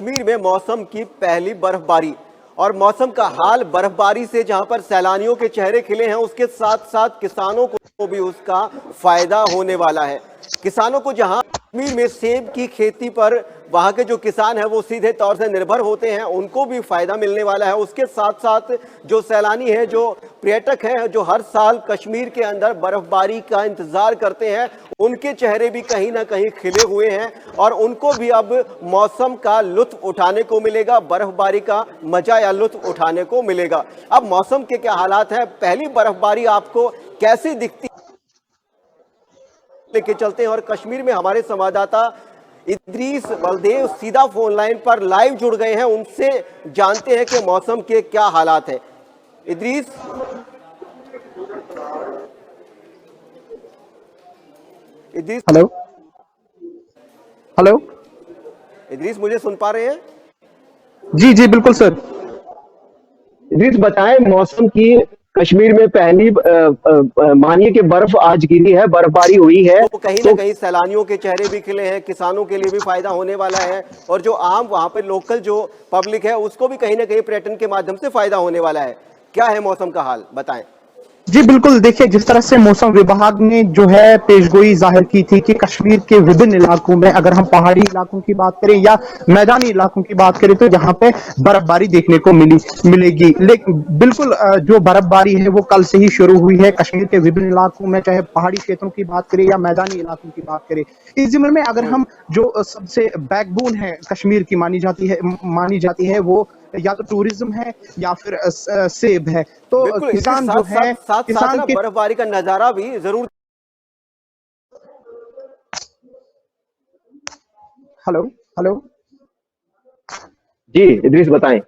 कश्मीर में मौसम की पहली बर्फबारी और मौसम का हाल बर्फबारी से जहां पर सैलानियों के चेहरे खिले हैं, उसके साथ साथ किसानों को भी उसका फायदा होने वाला है। किसानों को जहां कश्मीर में सेब की खेती पर वहां के जो किसान हैं वो सीधे तौर से निर्भर होते हैं, उनको भी फायदा मिलने वाला है। उसके साथ साथ जो सैलानी हैं, जो पर्यटक हैं, जो हर साल कश्मीर के अंदर बर्फबारी का इंतजार करते हैं, उनके चेहरे भी कहीं ना कहीं खिले हुए हैं और उनको भी अब मौसम का लुत्फ उठाने को मिलेगा, बर्फबारी का मजा या लुत्फ उठाने को मिलेगा। अब मौसम के क्या हालात हैं, पहली बर्फबारी आपको कैसी दिखती लेके चलते हैं और कश्मीर में हमारे संवाददाता इद्रीस बलदेव सीधा फोन लाइन पर लाइव जुड़ गए हैं, उनसे जानते हैं कि मौसम के क्या हालात हैं। Idris, Idris, hello hello. इद्रीस मुझे सुन पा रहे हैं? जी जी बिल्कुल सर। इद्रिस बताएं, मौसम की कश्मीर में पहली मानिए कि बर्फ आज गिरी है, बर्फबारी हुई है, तो कहीं ना तो कहीं सैलानियों के चेहरे भी खिले हैं, किसानों के लिए भी फायदा होने वाला है और जो आम वहां पे लोकल जो पब्लिक है उसको भी कहीं ना कहीं पर्यटन के माध्यम से फायदा होने वाला है। क्या है मौसम का हाल, बताएं। जी बिल्कुल, देखिए जिस तरह से मौसम विभाग ने जो है पेशगोई जाहिर की थी कि कश्मीर के विभिन्न इलाकों में, अगर हम पहाड़ी इलाकों की बात करें या मैदानी इलाकों की बात करें, तो यहाँ पे बर्फबारी देखने को मिलेगी। लेकिन बिल्कुल जो बर्फबारी है वो कल से ही शुरू हुई है कश्मीर के विभिन्न इलाकों में, चाहे पहाड़ी क्षेत्रों की बात करें या मैदानी इलाकों की बात करें। इस जिम्मे में अगर हम जो सबसे बैकबोन है कश्मीर की मानी जाती है वो या तो टूरिज्म है या फिर सेब है। तो बिल्कुल, इसके किसान जो साथ है, साथ साथ साथ किसान ना के बर्फबारी का नजारा भी जरूर। Hello hello. जी इद्रिस बताएं।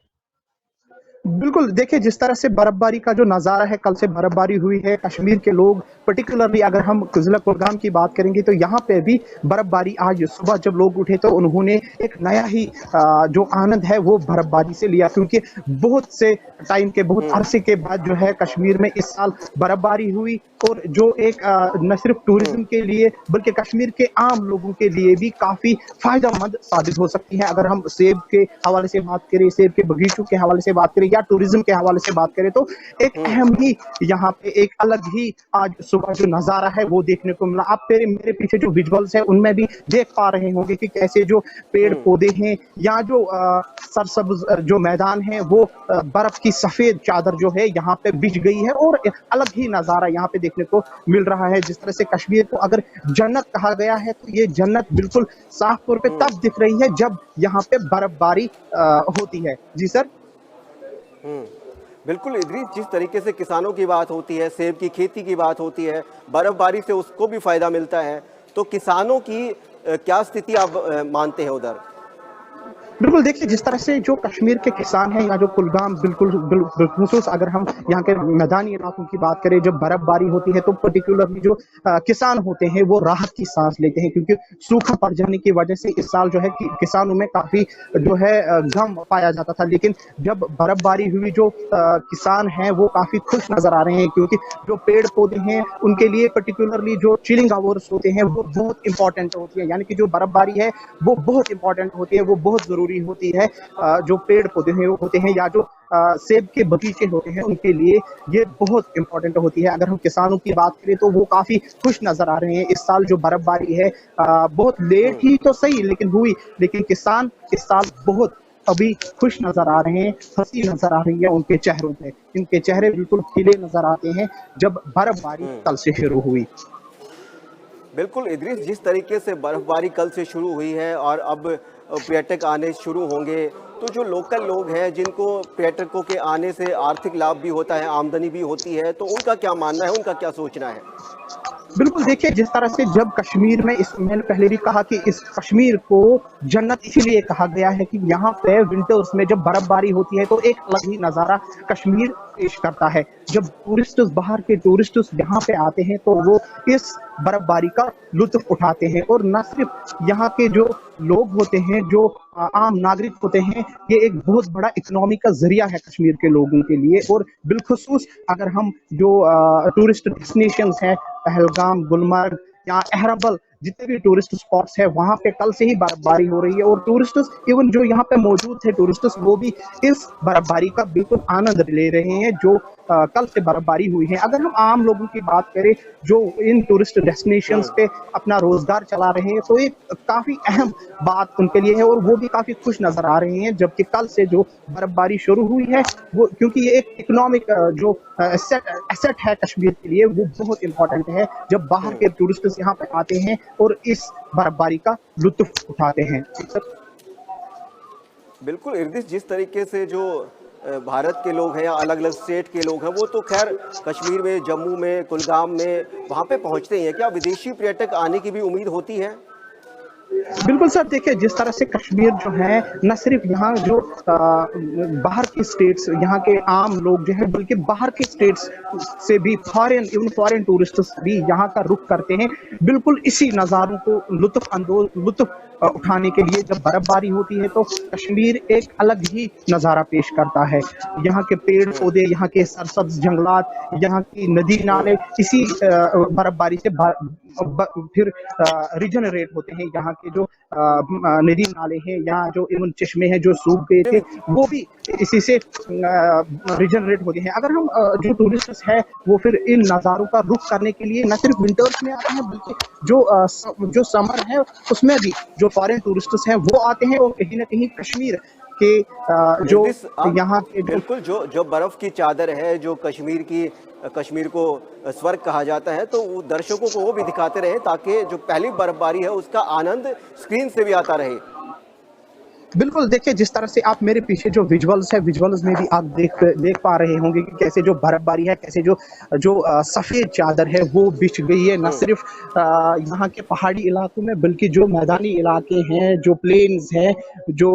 बिल्कुल, देखिए जिस तरह से बर्फबारी का जो नज़ारा है, कल से बर्फबारी हुई है। कश्मीर के लोग पर्टिकुलरली अगर हम ज़िला कुलगाम की बात करेंगे तो यहाँ पे भी बर्फबारी, आज सुबह जब लोग उठे तो उन्होंने एक नया ही जो आनंद है वो बर्फबारी से लिया, क्योंकि बहुत से टाइम के, बहुत अरसे के बाद जो है कश्मीर में इस साल बर्फबारी हुई। और जो एक न सिर्फ टूरिज्म के लिए बल्कि कश्मीर के आम लोगों के लिए भी काफ़ी फायदेमंद साबित हो सकती है। अगर हम सेब के हवाले से बात करें, सेब के बगीचों के हवाले से बात करें या टूरिज्म के हवाले से बात करें, तो एक अहम ही यहाँ पे एक अलग ही आज सुबह जो नज़ारा है वो देखने को मिला। आप मेरे पीछे जो विजुअल्स है उनमें भी देख पा रहे होंगे कि कैसे जो पेड़ पौधे हैं या जो सरसब्ज जो मैदान है वो बर्फ की सफेद चादर जो है यहाँ पे बिछ गई है और अलग ही नज़ारा यहाँ पे देखने को मिल रहा है। जिस तरह से कश्मीर को अगर जन्नत कहा गया है तो ये जन्नत बिल्कुल साफ तौर पे तब दिख रही है जब यहाँ पे बर्फबारी होती है। जी सर। बिल्कुल इद्रीस, जिस तरीके से किसानों की बात होती है, सेब की खेती की बात होती है, बर्फबारी से उसको भी फायदा मिलता है, तो किसानों की क्या स्थिति आप मानते हैं उधर? बिल्कुल, देखिए जिस तरह से जो कश्मीर के किसान हैं या जो कुलगाम, बिल्खुसूस अगर हम यहाँ के मैदानी इलाकों की बात करें, जब बर्फबारी होती है तो पर्टिकुलरली जो किसान होते हैं वो राहत की सांस लेते हैं, क्योंकि सूखा पड़ जाने की वजह से इस साल जो है कि किसानों में काफी जो है गम पाया जाता था। लेकिन जब बर्फबारी हुई, जो किसान हैं वो काफी खुश नजर आ रहे हैं, क्योंकि जो पेड़ पौधे हैं उनके लिए पर्टिकुलरली जो चिलिंग आवर्स होते हैं वो बहुत इंपॉर्टेंट होती है। यानी कि जो बर्फबारी है वो बहुत इंपॉर्टेंट होती है, वो बहुत जरूरी होती है। जो पेड़ पौधे हैं होते हैं या जो सेब के बगीचे होते हैं उनके लिए ये बहुत इंपॉर्टेंट होती है। अगर हम किसानों की बात करें तो वो काफी खुश नजर आ रहे हैं। इस साल जो बर्फबारी है बहुत लेट ही तो सही लेकिन हुई, लेकिन किसान इस साल बहुत अभी खुश नजर आ रहे हैं, हंसी नजर आ रही है उनके चेहरों पे। इनके चेहरे बिल्कुल खिले नजर आते हैं जब बर्फबारी कल से शुरू हुई। बिल्कुल इद्रीस, जिस तरीके से बर्फबारी कल से शुरू हुई है और अब पर्यटक आने शुरू होंगे, तो जो लोकल लोग हैं जिनको पर्यटकों के आने से आर्थिक लाभ भी होता है, आमदनी भी होती है, तो उनका क्या मानना है, उनका क्या सोचना है? बिल्कुल, देखिए जिस तरह से जब कश्मीर में, इस मैंने पहले भी कहा कि इस कश्मीर को जन्नत इसीलिए कहा गया है कि यहाँ पे विंटर्स में जब बर्फबारी होती है तो एक अलग ही नज़ारा कश्मीर पेश करता है। जब बाहर के टूरिस्ट यहाँ पे आते हैं तो वो इस बर्फबारी का लुत्फ उठाते हैं। और न सिर्फ यहाँ के जो लोग होते हैं, जो आम नागरिक होते हैं, ये एक बहुत बड़ा इकोनॉमी का जरिया है कश्मीर के लोगों के लिए। और बिलखुसूस अगर हम जो टूरिस्ट डेस्टिनेशंस हैं, पहलगाम, गुलमर्ग या अहरबल जितने भी टूरिस्ट स्पॉट्स है वहां पे कल से ही बर्फबारी हो रही है, और टूरिस्ट इवन जो यहाँ पे मौजूद थे टूरिस्ट वो भी इस बर्फबारी का बिल्कुल आनंद ले रहे हैं जो कल से बर्फबारी हुई है। अगर हम आम लोगों की बात करें जो इन टूरिस्ट डेस्टिनेशंस पे अपना रोजगार चला रहे हैं, तो एक काफी अहम बात उनके लिए है, और वो भी काफी खुश नजर आ रहे हैं। जबकि कल से जो बर्फबारी शुरू हुई है वो, क्योंकि ये एक इकोनॉमिक जो एसेट है कश्मीर के लिए, वो बहुत इंपॉर्टेंट है जब बाहर के टूरिस्ट यहाँ पे आते हैं और इस बर्फबारी का लुत्फ उठाते हैं। बिल्कुल इर्दिस, जिस तरीके से जो भारत के लोग हैं या अलग अलग स्टेट के लोग हैं वो तो खैर कश्मीर में, जम्मू में, कुलगाम में वहाँ पे पहुँचते ही हैं, क्या विदेशी पर्यटक आने की भी उम्मीद होती है? बिल्कुल सर, देखिए जिस तरह से कश्मीर जो है न सिर्फ यहाँ जो बाहर के स्टेट्स, यहाँ के आम लोग जो है, बल्कि बाहर के स्टेट्स से भी फॉरेन टूरिस्ट्स भी यहाँ का रुख करते हैं, बिल्कुल इसी नज़ारों को लुत्फ उठाने के लिए। जब बर्फबारी होती है तो कश्मीर एक अलग ही नज़ारा पेश करता है। यहाँ के पेड़ पौधे, यहाँ के सरसब्ज जंगलात, यहाँ की नदी नाले इसी बर्फबारी से फिर रिजनरेट होते हैं। यहाँ के जो नदी नाले हैं, यहाँ जो इवन चश्मे हैं जो सूख गए थे, वो भी इसी से रिजनरेट होते हैं। अगर हम जो टूरिस्ट है वो फिर इन नज़ारों का रुख करने के लिए न सिर्फ विंटर्स में आते हैं, बल्कि जो समर है उसमें भी जो फॉरेन टूरिस्ट हैं वो आते हैं, और कहीं ना कहीं कश्मीर के जो यहाँ के बिल्कुल जो बर्फ की चादर है, जो कश्मीर को स्वर्ग कहा जाता है, तो वो दर्शकों को वो भी दिखाते रहे ताकि जो पहली बर्फबारी है उसका आनंद स्क्रीन से भी आता रहे। बिल्कुल, देखिए जिस तरह से आप मेरे पीछे जो विजुअल्स है, विजुअल्स में भी आप देख पा रहे होंगे कि कैसे जो बर्फबारी है, कैसे जो सफ़ेद चादर है वो बिछ गई है, न सिर्फ यहाँ के पहाड़ी इलाकों में, बल्कि जो मैदानी इलाके हैं, जो प्लेन्स हैं, जो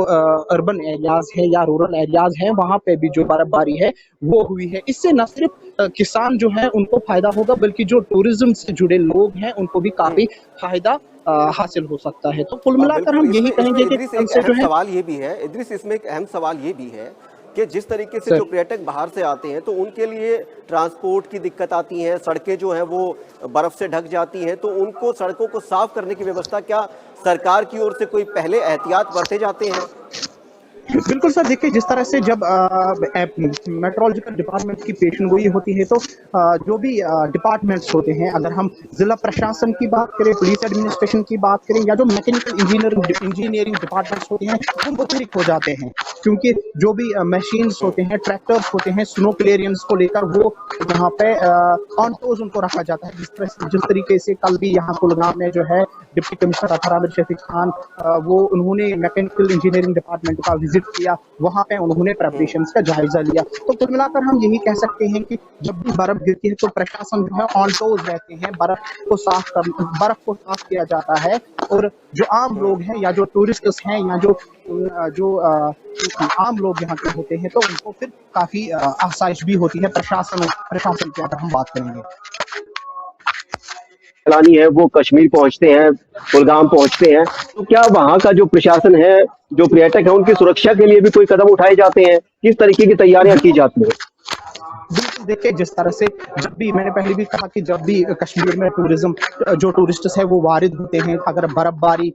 अर्बन एरियाज है या रूरल एरियाज हैं, वहाँ पे भी जो बर्फबारी है वो हुई है। इससे न सिर्फ किसान जो है उनको फायदा होगा, बल्कि जो टूरिज्म से जुड़े लोग हैं उनको भी काफी फायदा हासिल हो सकता है। तो कुल मिलाकर हम यही कहेंगे कि सवाल ये भी है इद्रिस, इसमें एक अहम सवाल ये भी है कि जिस तरीके से जो पर्यटक बाहर से आते हैं तो उनके लिए ट्रांसपोर्ट की दिक्कत आती है, सड़कें जो हैं वो बर्फ से ढक जाती हैं, तो उनको सड़कों को साफ करने की व्यवस्था क्या सरकार की ओर से कोई पहले एहतियात बरते जाते हैं? बिल्कुल सर, देखिए जिस तरह से जब मेट्रोलॉजिकल डिपार्टमेंट की पेशेंगोई होती है तो जो भी डिपार्टमेंट्स होते हैं, अगर हम जिला प्रशासन की बात करें, पुलिस एडमिनिस्ट्रेशन की बात करें, या जो मैकेनिकल इंजीनियरिंग डिपार्टमेंट्स होते हैं, वो मुतहरिक हो जाते हैं, क्योंकि जो भी मशीन्स होते हैं, ट्रैक्टर्स होते हैं, स्नो क्लियरेंस को लेकर वो यहाँ पे ऑन टोज उनको रखा जाता है। जिस तरीके से कल भी यहाँ कुलगाम में जो है डिप्टी कमिश्नर अतहर आमिर शफीक खान, वो उन्होंने मैकेनिकल इंजीनियरिंग डिपार्टमेंट का विजिट किया, वहां पे उन्होंने प्रिपरेशंस का जायजा लिया। तो कुल मिलाकर हम यही कह सकते हैं कि जब भी बर्फ गिरती है तो प्रशासन जो है ऑन टोज रहते हैं, बर्फ को साफ किया जाता है, और जो आम लोग हैं या जो टूरिस्ट्स हैं या जो आम लोग यहाँ के होते हैं, तो उनको फिर काफी आसाइश भी होती है प्रशासन की अगर हम बात करेंगे। सैलानी है वो कश्मीर पहुंचते हैं, कुलगाम पहुंचते हैं, तो क्या वहां का जो प्रशासन है, जो पर्यटक है, उनकी सुरक्षा के लिए भी कोई कदम उठाए जाते हैं? किस तरीके की तैयारियां की जाती हैं? बिल्कुल, देखिए जिस तरह से जब भी मैंने पहले भी कहा कि जब भी कश्मीर में जो टूरिस्ट है वो वारिद होते हैं, अगर बर्फबारी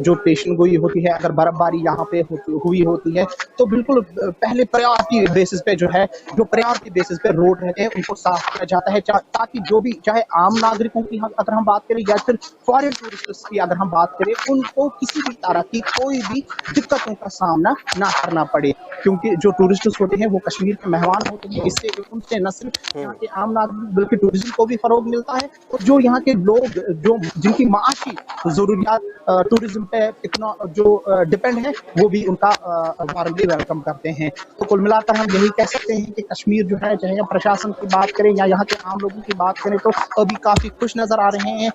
जो पेशेंगोई होती है, अगर बर्फबारी यहाँ पे हुई होती है, तो बिल्कुल पहले प्रायोरिटी बेसिस पे रोड रहते हैं उनको साफ किया जाता है, ताकि जो भी चाहे आम नागरिकों की अगर हम बात करें या फिर फॉरेन टूरिस्ट की अगर हम बात करें, उनको किसी भी तरह की कोई भी दिक्कतों का सामना ना करना पड़े, क्योंकि जो टूरिस्ट होते हैं वो कश्मीर के मेहमान होते हैं। इससे उनसे न सिर्फ यहाँ के आम नागरिक बल्कि टूरिज्म को भी फरोग मिलता है, और जो यहाँ के लोग जिनकी माशी जरूरियात टूरिज्म पे इतना जो डिपेंड है, वो भी उनका वार्मली वेलकम करते हैं। तो कुल मिलाकर हम यही कह सकते हैं कि कश्मीर जो है, चाहे प्रशासन की बात करें या यहाँ के आम लोगों की बात करें, तो अभी काफी खुश नजर आ रहे हैं।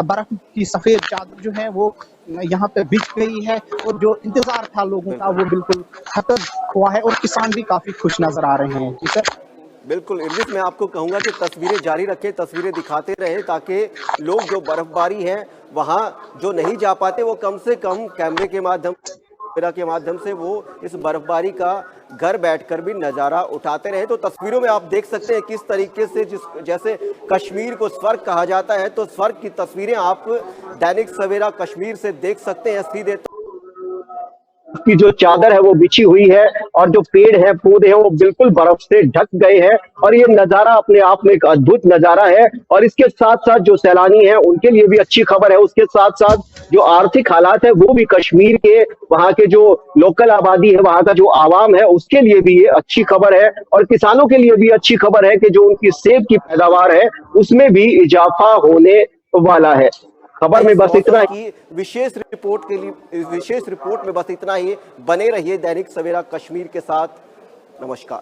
बर्फ की सफेद चादर जो है वो यहाँ पे बिछ गई है, और जो इंतजार था लोगों का वो बिल्कुल खत्म हुआ है, और किसान भी काफी खुश नजर आ रहे हैं। जी सर, बिल्कुल इर्दिस, मैं आपको कहूंगा कि तस्वीरें जारी रखें, तस्वीरें दिखाते रहे, ताकि लोग जो बर्फबारी है वहां जो नहीं जा पाते वो कम से कम कैमरे के माध्यम सवेरा के माध्यम से वो इस बर्फबारी का घर बैठकर भी नजारा उठाते रहे। तो तस्वीरों में आप देख सकते हैं किस तरीके से जैसे कश्मीर को स्वर्ग कहा जाता है, तो स्वर्ग की तस्वीरें आप दैनिक सवेरा कश्मीर से देख सकते हैं सीधे। की जो चादर है वो बिछी हुई है और जो पेड़ है पौधे हैं वो बिल्कुल बर्फ से ढक गए हैं और ये नजारा अपने आप में एक अद्भुत नजारा है। और इसके साथ साथ जो सैलानी हैं उनके लिए भी अच्छी खबर है, उसके साथ साथ जो आर्थिक हालात है वो भी कश्मीर के वहां के जो लोकल आबादी है, वहां का जो आवाम है, उसके लिए भी ये अच्छी खबर है। और किसानों के लिए भी अच्छी खबर है कि जो उनकी सेब की पैदावार है उसमें भी इजाफा होने वाला है। खबर में बस इतना की विशेष रिपोर्ट में बस इतना ही। बने रहिए दैनिक सवेरा कश्मीर के साथ। नमस्कार।